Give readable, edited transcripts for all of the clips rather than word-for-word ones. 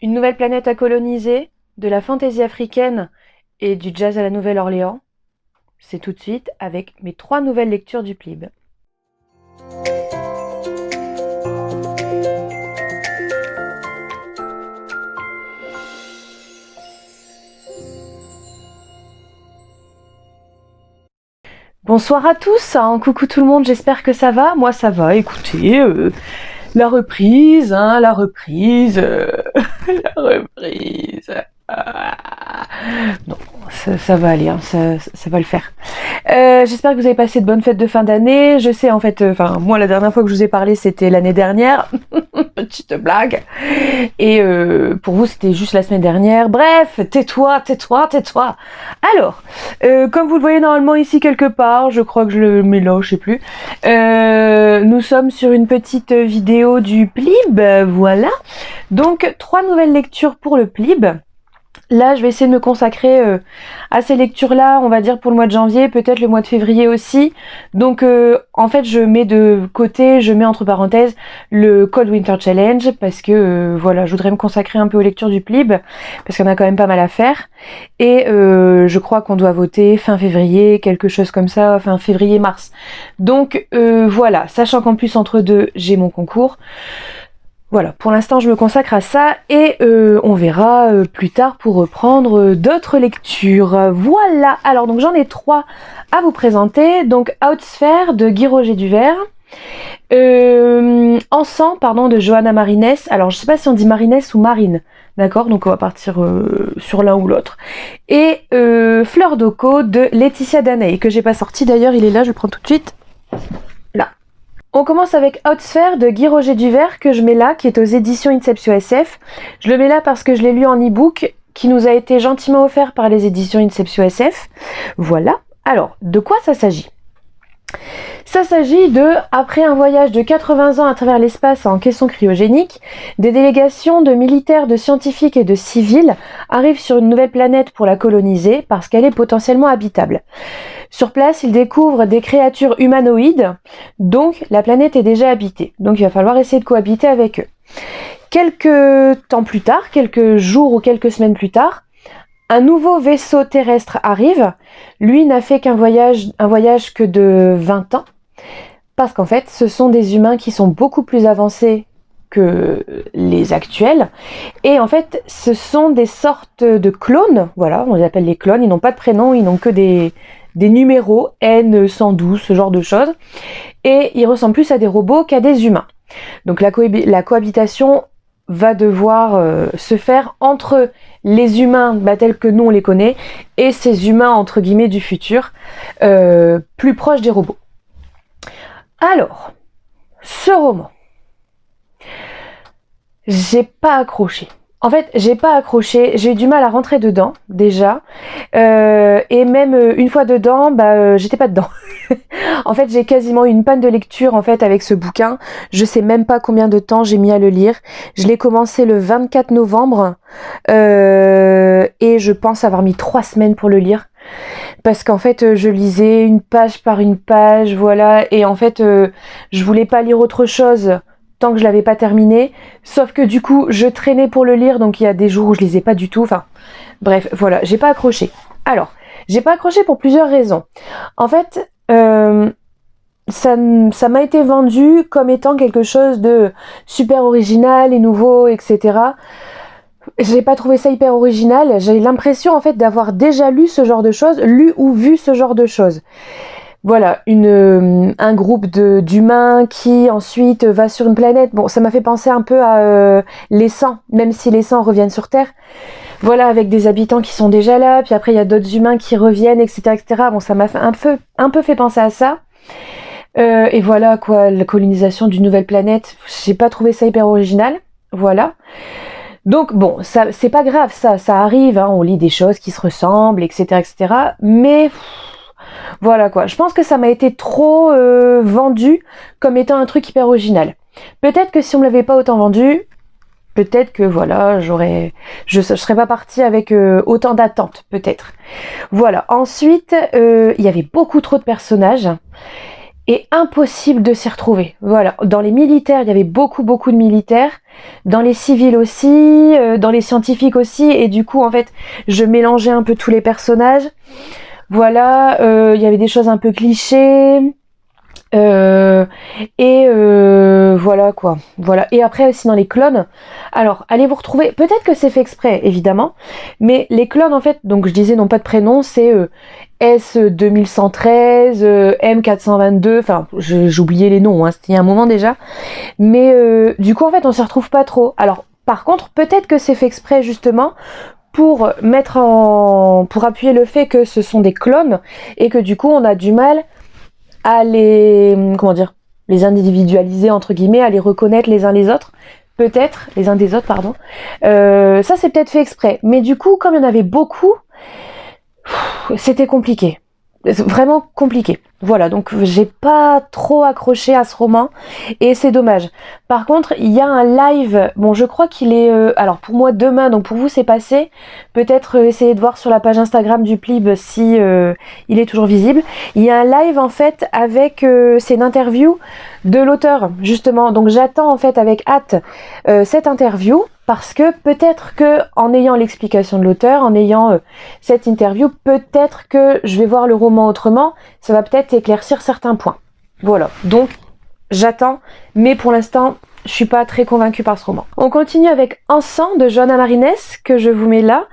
Une nouvelle planète à coloniser, de la fantaisie africaine et du jazz à la Nouvelle-Orléans. C'est tout de suite avec mes 3 nouvelles lectures du PLIB. Bonsoir à tous, coucou tout le monde, j'espère que ça va. Moi ça va, écoutez, la reprise, la reprise, la reprise. Non, ça va aller, ça va le faire. J'espère que vous avez passé de bonnes fêtes de fin d'année. Je sais en fait, moi la dernière fois que je vous ai parlé c'était l'année dernière, petite blague. Et pour vous c'était juste la semaine dernière. Bref, tais-toi. Alors, comme vous le voyez normalement ici quelque part, je crois que je le mets là, je sais plus. Nous sommes sur une petite vidéo du PLIB, voilà. Donc 3 nouvelles lectures pour le PLIB. Là, je vais essayer de me consacrer à ces lectures-là, on va dire pour le mois de janvier, peut-être le mois de février aussi. Donc, en fait, je mets de côté, je mets entre parenthèses le Cold Winter Challenge parce que, voilà, je voudrais me consacrer un peu aux lectures du PLIB parce qu'on a quand même pas mal à faire. Et je crois qu'on doit voter fin février, quelque chose comme ça, fin février-mars. Donc, voilà, sachant qu'en plus, entre deux, j'ai mon concours. Voilà, pour l'instant je me consacre à ça et on verra plus tard pour reprendre d'autres lectures. Voilà, alors donc j'en ai 3 à vous présenter. Donc Outsphere de Guy Roger Duvert, Encens, pardon, de Johanna Marinès. Alors je sais pas si on dit Marinès ou Marine, d'accord, donc on va partir sur l'un ou l'autre. Et Fleur d'Oco de Laetitia Daney, que j'ai pas sorti d'ailleurs, il est là, je le prends tout de suite. Là. On commence avec Outsphere de Guy Roger Duvert que je mets là, qui est aux éditions Inceptio SF. Je le mets là parce que je l'ai lu en e-book, qui nous a été gentiment offert par les éditions Inceptio SF. Voilà. Alors, de quoi ça s'agit ? Ça s'agit de, après un voyage de 80 ans à travers l'espace en caisson cryogénique, des délégations de militaires, de scientifiques et de civils arrivent sur une nouvelle planète pour la coloniser parce qu'elle est potentiellement habitable. Sur place, ils découvrent des créatures humanoïdes, donc la planète est déjà habitée. Donc il va falloir essayer de cohabiter avec eux. Quelques temps plus tard, quelques jours ou quelques semaines plus tard, un nouveau vaisseau terrestre arrive. Lui n'a fait un voyage que de 20 ans, parce qu'en fait, ce sont des humains qui sont beaucoup plus avancés que les actuels. Et en fait, ce sont des sortes de clones, voilà, on les appelle les clones, ils n'ont pas de prénom, ils n'ont que des numéros, N112, ce genre de choses. Et ils ressemblent plus à des robots qu'à des humains. Donc la cohabitation va devoir se faire entre les humains tels que nous on les connaît et ces humains entre guillemets du futur, plus proches des robots. Alors, ce roman, j'ai pas accroché. En fait, j'ai pas accroché, j'ai eu du mal à rentrer dedans, déjà. Et même une fois dedans, j'étais pas dedans. En fait, j'ai quasiment eu une panne de lecture, en fait, avec ce bouquin. Je sais même pas combien de temps j'ai mis à le lire. Je l'ai commencé le 24 novembre. Et je pense avoir mis 3 semaines pour le lire. Parce qu'en fait, je lisais une page par une page, voilà. Et en fait, je voulais pas lire autre chose tant que je l'avais pas terminé, sauf que du coup je traînais pour le lire, donc il y a des jours où je lisais pas du tout, bref, voilà, j'ai pas accroché. Alors, j'ai pas accroché pour plusieurs raisons. En fait, ça m'a été vendu comme étant quelque chose de super original et nouveau, etc. J'ai pas trouvé ça hyper original, j'ai l'impression en fait d'avoir déjà lu ce genre de choses, lu ou vu ce genre de choses. Voilà, un groupe d'humains qui ensuite va sur une planète. Bon, ça m'a fait penser un peu à les 100, même si les 100 reviennent sur Terre. Voilà, avec des habitants qui sont déjà là, puis après il y a d'autres humains qui reviennent, etc., etc. Bon, ça m'a fait un peu fait penser à ça. Et voilà, quoi, la colonisation d'une nouvelle planète, j'ai pas trouvé ça hyper original. Voilà. Donc bon, ça, c'est pas grave, ça arrive, on lit des choses qui se ressemblent, etc., etc. Mais voilà quoi, je pense que ça m'a été trop vendu comme étant un truc hyper original. Peut-être que si on me l'avait pas autant vendu, peut-être que voilà, je serais pas partie avec autant d'attentes, peut-être. Voilà, ensuite, il y avait beaucoup trop de personnages. et impossible de s'y retrouver. Voilà, dans les militaires, il y avait beaucoup de militaires, dans les civils aussi, dans les scientifiques aussi, et du coup en fait je mélangeais un peu tous les personnages. Voilà, il y avait des choses un peu clichés. Voilà quoi. Voilà. Et après aussi dans les clones. Alors, allez vous retrouver. Peut-être que c'est fait exprès, évidemment. Mais les clones, en fait, donc je disais non pas de prénom, c'est S2113, M422. Enfin, j'oubliais les noms, hein, c'était il y a un moment déjà. Mais du coup, en fait, on s'y retrouve pas trop. Alors, par contre, peut-être que c'est fait exprès justement pour pour appuyer le fait que ce sont des clones et que du coup, on a du mal à les individualiser entre guillemets, à les reconnaître les uns les autres, peut-être, les uns des autres, pardon. Ça c'est peut-être fait exprès, mais du coup, comme il y en avait beaucoup, c'était compliqué. Vraiment compliqué. Voilà, donc j'ai pas trop accroché à ce roman et c'est dommage. Par contre, il y a un live, bon je crois qu'il est, alors pour moi demain, donc pour vous c'est passé, peut-être essayer de voir sur la page Instagram du Plib si il est toujours visible. Il y a un live en fait avec, c'est une interview de l'auteur justement, donc j'attends en fait avec hâte cette interview. Parce que peut-être que en ayant l'explication de l'auteur, en ayant cette interview, peut-être que je vais voir le roman autrement, ça va peut-être éclaircir certains points. Voilà, donc j'attends, mais pour l'instant, je suis pas très convaincue par ce roman. On continue avec Encens de Johanna Marines, que je vous mets là,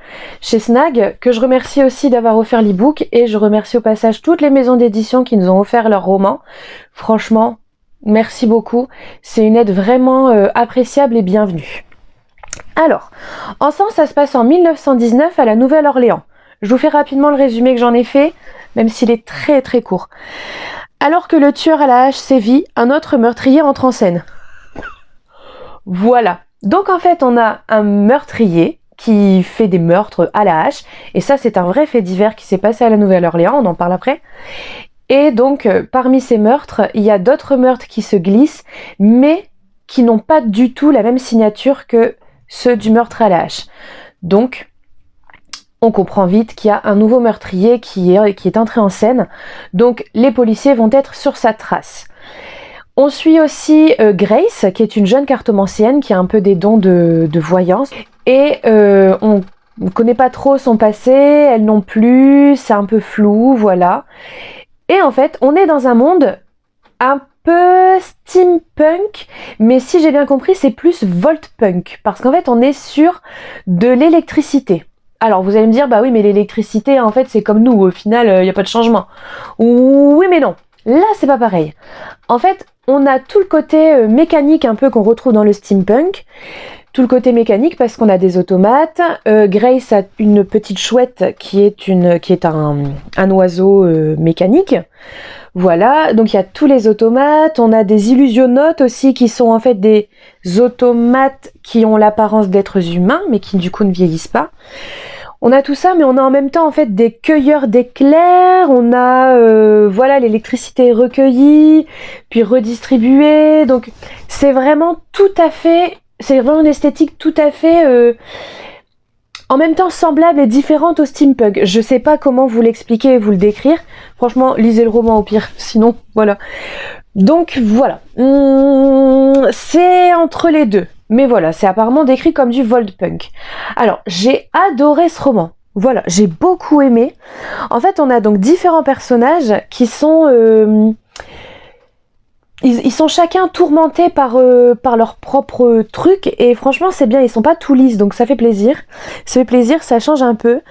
chez Snag, que je remercie aussi d'avoir offert l'e-book, et je remercie au passage toutes les maisons d'édition qui nous ont offert leurs romans. Franchement, merci beaucoup, c'est une aide vraiment appréciable et bienvenue. Alors, Encens, ça se passe en 1919 à la Nouvelle-Orléans. Je vous fais rapidement le résumé que j'en ai fait, même s'il est très très court. Alors que le tueur à la hache sévit, un autre meurtrier entre en scène. Voilà. Donc en fait, on a un meurtrier qui fait des meurtres à la hache, et ça c'est un vrai fait divers qui s'est passé à la Nouvelle-Orléans, on en parle après. Et donc, parmi ces meurtres, il y a d'autres meurtres qui se glissent, mais qui n'ont pas du tout la même signature que ceux du meurtre à la hache. Donc, on comprend vite qu'il y a un nouveau meurtrier qui est entré en scène. Donc, les policiers vont être sur sa trace. On suit aussi Grace, qui est une jeune cartomancienne qui a un peu des dons de voyance. Et on ne connaît pas trop son passé, elle non plus, c'est un peu flou, voilà. Et en fait, on est dans un monde un peu steampunk, mais si j'ai bien compris, c'est plus voltpunk, parce qu'en fait, on est sur de l'électricité. Alors, vous allez me dire, bah oui, mais l'électricité, en fait, c'est comme nous, au final, il n'y a pas de changement. Oui, mais non, là, c'est pas pareil. En fait, on a tout le côté mécanique un peu qu'on retrouve dans le steampunk, tout le côté mécanique parce qu'on a des automates. Grace a une petite chouette qui est un oiseau mécanique. Voilà, donc il y a tous les automates, on a des illusionnautes aussi qui sont en fait des automates qui ont l'apparence d'êtres humains mais qui du coup ne vieillissent pas. On a tout ça, mais on a en même temps en fait des cueilleurs d'éclairs, on a voilà, l'électricité recueillie, puis redistribuée, donc c'est vraiment tout à fait, c'est vraiment une esthétique tout à fait en même temps semblable et différente au steampunk. Je sais pas comment vous l'expliquer et vous le décrire. Franchement, lisez le roman au pire. Sinon, voilà. Donc voilà. C'est entre les deux. Mais voilà, c'est apparemment décrit comme du voltpunk. Alors, j'ai adoré ce roman. Voilà, j'ai beaucoup aimé. En fait, on a donc différents personnages qui sont... Ils sont chacun tourmentés par leur propre truc et franchement c'est bien, ils sont pas tout lisses donc ça fait plaisir. Ça fait plaisir, ça change un peu.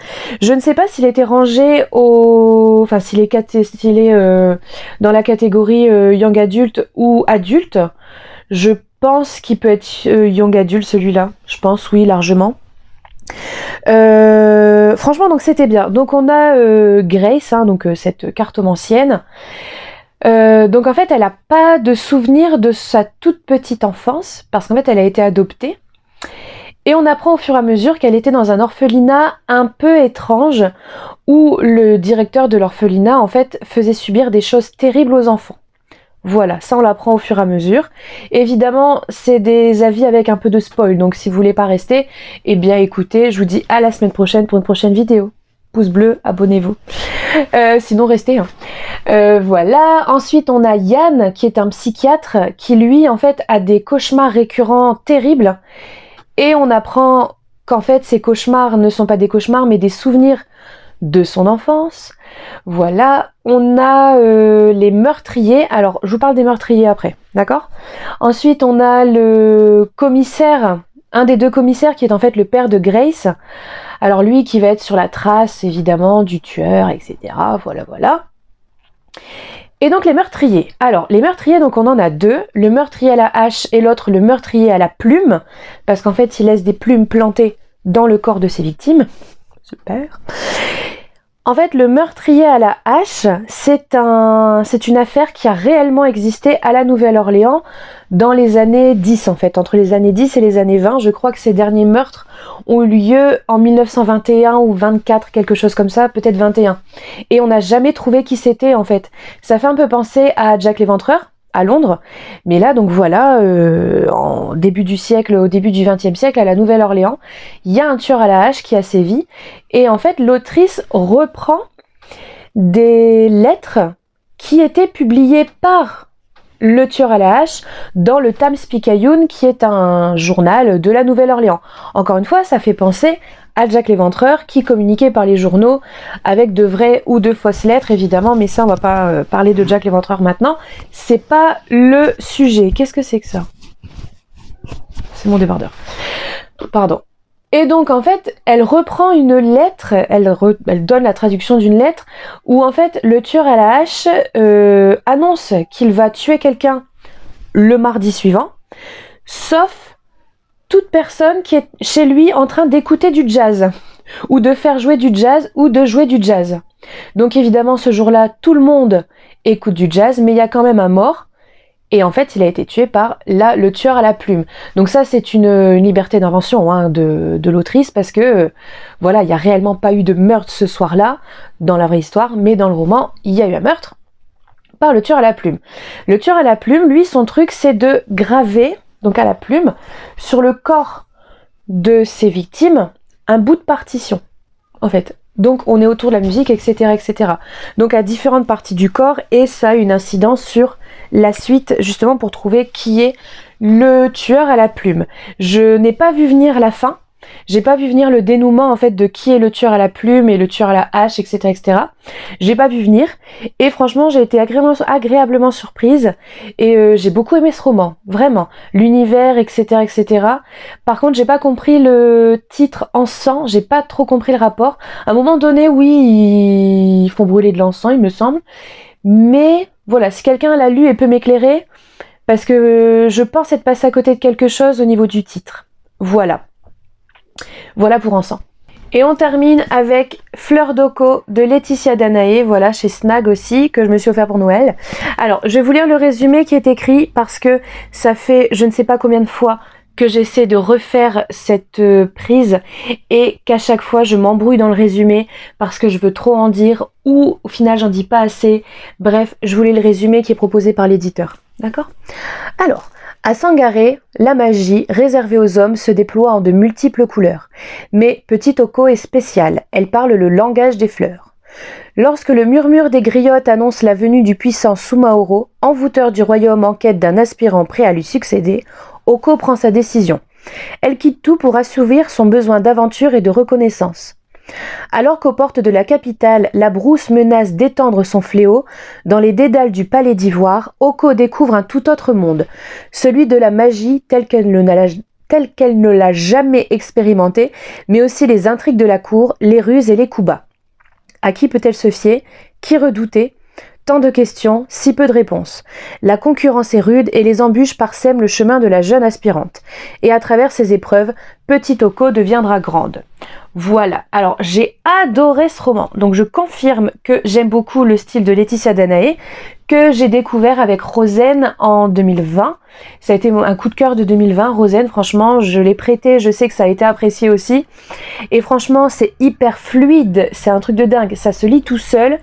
Je ne sais pas s'il était rangé enfin s'il est dans la catégorie young adulte ou adulte. Je pense qu'il peut être young adulte celui-là. Je pense oui largement. Franchement donc c'était bien. Donc on a Grace, hein, donc cette cartomancienne. Donc en fait elle n'a pas de souvenir de sa toute petite enfance parce qu'en fait elle a été adoptée et on apprend au fur et à mesure qu'elle était dans un orphelinat un peu étrange où le directeur de l'orphelinat en fait faisait subir des choses terribles aux enfants. Voilà, ça on l'apprend au fur et à mesure. Évidemment c'est des avis avec un peu de spoil donc si vous voulez pas rester, eh bien écoutez, je vous dis à la semaine prochaine pour une prochaine vidéo. pouce bleu, abonnez-vous. Sinon restez. Hein. Voilà. Ensuite on a Yann qui est un psychiatre qui lui en fait a des cauchemars récurrents terribles et on apprend qu'en fait ces cauchemars ne sont pas des cauchemars mais des souvenirs de son enfance. Voilà, on a les meurtriers. Alors, je vous parle des meurtriers après, d'accord? Ensuite, on a le commissaire, un des deux commissaires qui est en fait le père de Grace. Alors lui qui va être sur la trace, évidemment, du tueur, etc. Voilà, voilà. Et donc les meurtriers. Alors, les meurtriers, donc on en a deux. Le meurtrier à la hache et l'autre le meurtrier à la plume. Parce qu'en fait, il laisse des plumes plantées dans le corps de ses victimes. Super. En fait, le meurtrier à la hache, c'est une affaire qui a réellement existé à la Nouvelle-Orléans dans les années 10 en fait, entre les années 10 et les années 20. Je crois que ces derniers meurtres ont eu lieu en 1921 ou 24, quelque chose comme ça, peut-être 21. Et on n'a jamais trouvé qui c'était en fait. Ça fait un peu penser à Jack l'Éventreur, à Londres, mais là donc voilà, en début du siècle, au début du XXe siècle, à la Nouvelle-Orléans, il y a un tueur à la hache qui a sévi, et en fait l'autrice reprend des lettres qui étaient publiées par le tueur à la hache dans le Times-Picayune, qui est un journal de la Nouvelle-Orléans. Encore une fois, ça fait penser à Jack l'Éventreur qui communiquait par les journaux avec de vraies ou de fausses lettres évidemment, mais ça on va pas parler de Jack l'Éventreur maintenant, c'est pas le sujet. Qu'est-ce que c'est que ça? C'est mon débardeur. Pardon. Et donc en fait, elle reprend une lettre, elle donne la traduction d'une lettre où en fait le tueur à la hache annonce qu'il va tuer quelqu'un le mardi suivant, sauf toute personne qui est chez lui en train d'écouter du jazz, ou de faire jouer du jazz, ou de jouer du jazz. Donc évidemment, ce jour-là, tout le monde écoute du jazz, mais il y a quand même un mort, et en fait, il a été tué par le tueur à la plume. Donc ça, c'est une liberté d'invention hein, de l'autrice, parce que, voilà, il n'y a réellement pas eu de meurtre ce soir-là, dans la vraie histoire, mais dans le roman, il y a eu un meurtre par le tueur à la plume. Le tueur à la plume, lui, son truc, c'est de graver, donc à la plume, sur le corps de ses victimes, un bout de partition, en fait. Donc on est autour de la musique, etc., etc. Donc à différentes parties du corps, et ça a une incidence sur la suite, justement pour trouver qui est le tueur à la plume. Je n'ai pas vu venir la fin, j'ai pas vu venir le dénouement en fait de qui est le tueur à la plume et le tueur à la hache, etc., etc. J'ai pas vu venir, et franchement j'ai été agréablement surprise, et j'ai beaucoup aimé ce roman, vraiment, l'univers, etc., etc. Par contre j'ai pas compris le titre encens, j'ai pas trop compris le rapport. À un moment donné, oui, ils font brûler de l'encens, il me semble, mais voilà, si quelqu'un l'a lu et peut m'éclairer, parce que je pense être passée à côté de quelque chose au niveau du titre. Voilà. Voilà pour encens. Et on termine avec Fleur d'Oco de Laetitia Danaé, voilà, chez Snag aussi, que je me suis offert pour Noël. Alors, je vais vous lire le résumé qui est écrit, parce que ça fait je ne sais pas combien de fois que j'essaie de refaire cette prise, et qu'à chaque fois je m'embrouille dans le résumé, parce que je veux trop en dire, ou au final j'en dis pas assez. Bref, je voulais le résumé qui est proposé par l'éditeur. D'accord? Alors, à Sangaré, la magie, réservée aux hommes, se déploie en de multiples couleurs. Mais Petite Oco est spéciale, elle parle le langage des fleurs. Lorsque le murmure des griottes annonce la venue du puissant Sumaoro, envoûteur du royaume en quête d'un aspirant prêt à lui succéder, Oco prend sa décision. Elle quitte tout pour assouvir son besoin d'aventure et de reconnaissance. Alors qu'aux portes de la capitale, la brousse menace d'étendre son fléau, dans les dédales du palais d'Ivoire, Oco découvre un tout autre monde, celui de la magie telle qu'elle ne l'a jamais expérimenté, mais aussi les intrigues de la cour, les ruses et les coups bas. À qui peut-elle se fier? Qui redouter? Tant de questions, si peu de réponses. La concurrence est rude et les embûches parsèment le chemin de la jeune aspirante. Et à travers ces épreuves, Petite Oco deviendra grande. Voilà, alors j'ai adoré ce roman, donc je confirme que j'aime beaucoup le style de Laetitia Danaé, que j'ai découvert avec Rosen en 2020. Ça a été un coup de cœur de 2020, Rosen, franchement, je l'ai prêté, je sais que ça a été apprécié aussi. Et franchement, c'est hyper fluide, c'est un truc de dingue, ça se lit tout seul.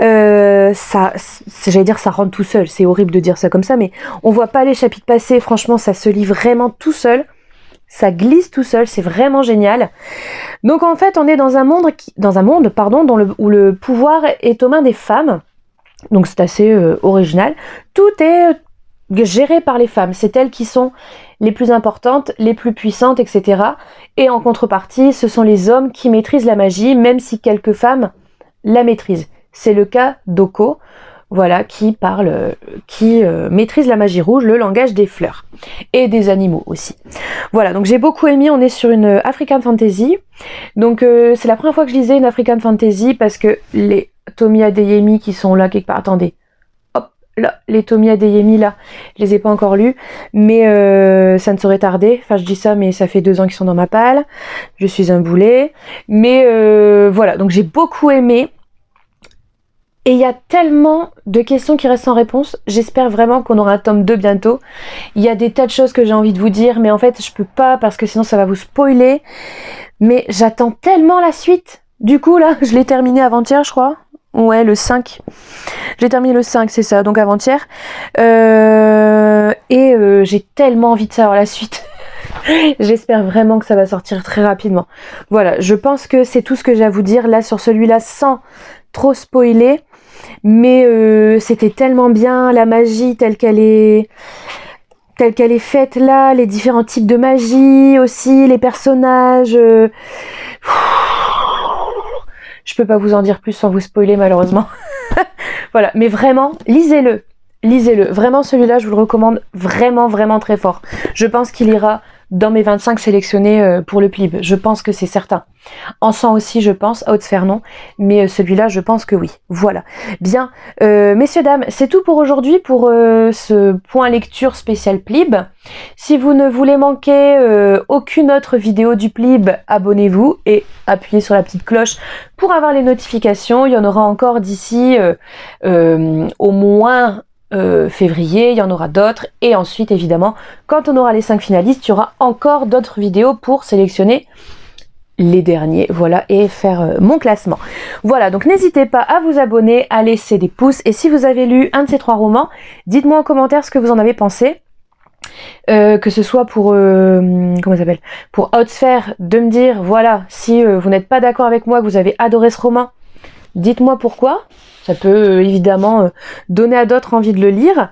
J'allais dire ça rentre tout seul, c'est horrible de dire ça comme ça, mais on voit pas les chapitres passer, franchement, ça se lit vraiment tout seul. ça glisse tout seul, c'est vraiment génial. Donc en fait, on est dans un monde, où le pouvoir est aux mains des femmes. Donc c'est assez original. Tout est géré par les femmes. C'est elles qui sont les plus importantes, les plus puissantes, etc. Et en contrepartie, ce sont les hommes qui maîtrisent la magie, même si quelques femmes la maîtrisent. C'est le cas d'Oko, voilà, qui maîtrise la magie rouge, le langage des fleurs. Et des animaux aussi. Voilà, donc j'ai beaucoup aimé, on est sur une African Fantasy. Donc c'est la première fois que je lisais une African Fantasy parce que les Tomi Adeyemi qui sont là quelque part, attendez, hop, là, les Tomi Adeyemi là, je les ai pas encore lus, mais ça ne saurait tarder, enfin je dis ça mais ça fait 2 ans qu'ils sont dans ma palle, je suis un boulet, mais voilà, donc j'ai beaucoup aimé. Et il y a tellement de questions qui restent sans réponse. J'espère vraiment qu'on aura un tome 2 bientôt. Il y a des tas de choses que j'ai envie de vous dire, mais en fait, je peux pas parce que sinon ça va vous spoiler. Mais j'attends tellement la suite. Du coup, là, je l'ai terminé avant-hier, je crois. Ouais, le 5. J'ai terminé le 5, c'est ça, donc avant-hier. J'ai tellement envie de savoir la suite. J'espère vraiment que ça va sortir très rapidement. Voilà, je pense que c'est tout ce que j'ai à vous dire là sur celui-là sans trop spoiler. Mais c'était tellement bien, la magie telle qu'elle est faite là, les différents types de magie aussi, les personnages. Je peux pas vous en dire plus sans vous spoiler malheureusement. Voilà, mais vraiment, lisez-le. Lisez-le. Vraiment, celui-là, je vous le recommande vraiment, vraiment très fort. Je pense qu'il ira dans mes 25 sélectionnés pour le PLIB. Je pense que c'est certain. Encens aussi, je pense. Haute Sphère, non. Mais celui-là, je pense que oui. Voilà. Bien. Messieurs, dames, c'est tout pour aujourd'hui, pour ce point lecture spécial PLIB. Si vous ne voulez manquer aucune autre vidéo du PLIB, abonnez-vous et appuyez sur la petite cloche pour avoir les notifications. Il y en aura encore d'ici au moins février, il y en aura d'autres, et ensuite évidemment quand on aura les 5 finalistes, il y aura encore d'autres vidéos pour sélectionner les derniers, voilà, et faire mon classement. Voilà, donc n'hésitez pas à vous abonner, à laisser des pouces, et si vous avez lu un de ces 3 romans, dites-moi en commentaire ce que vous en avez pensé. Que ce soit pour comment ça s'appelle, pour Haute Sphère, de me dire voilà, si vous n'êtes pas d'accord avec moi, que vous avez adoré ce roman, dites-moi pourquoi. Ça peut évidemment donner à d'autres envie de le lire.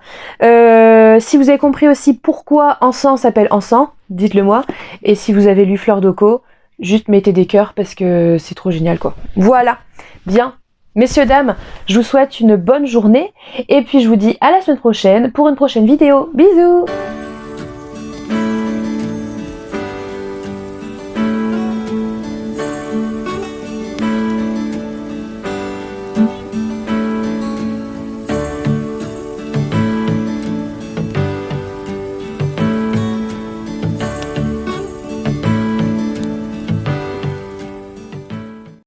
Si vous avez compris aussi pourquoi Encens s'appelle Encens, dites-le moi. Et si vous avez lu Fleur d'Oko, juste mettez des cœurs parce que c'est trop génial quoi. Voilà, bien. Messieurs, dames, je vous souhaite une bonne journée. Et puis je vous dis à la semaine prochaine pour une prochaine vidéo. Bisous!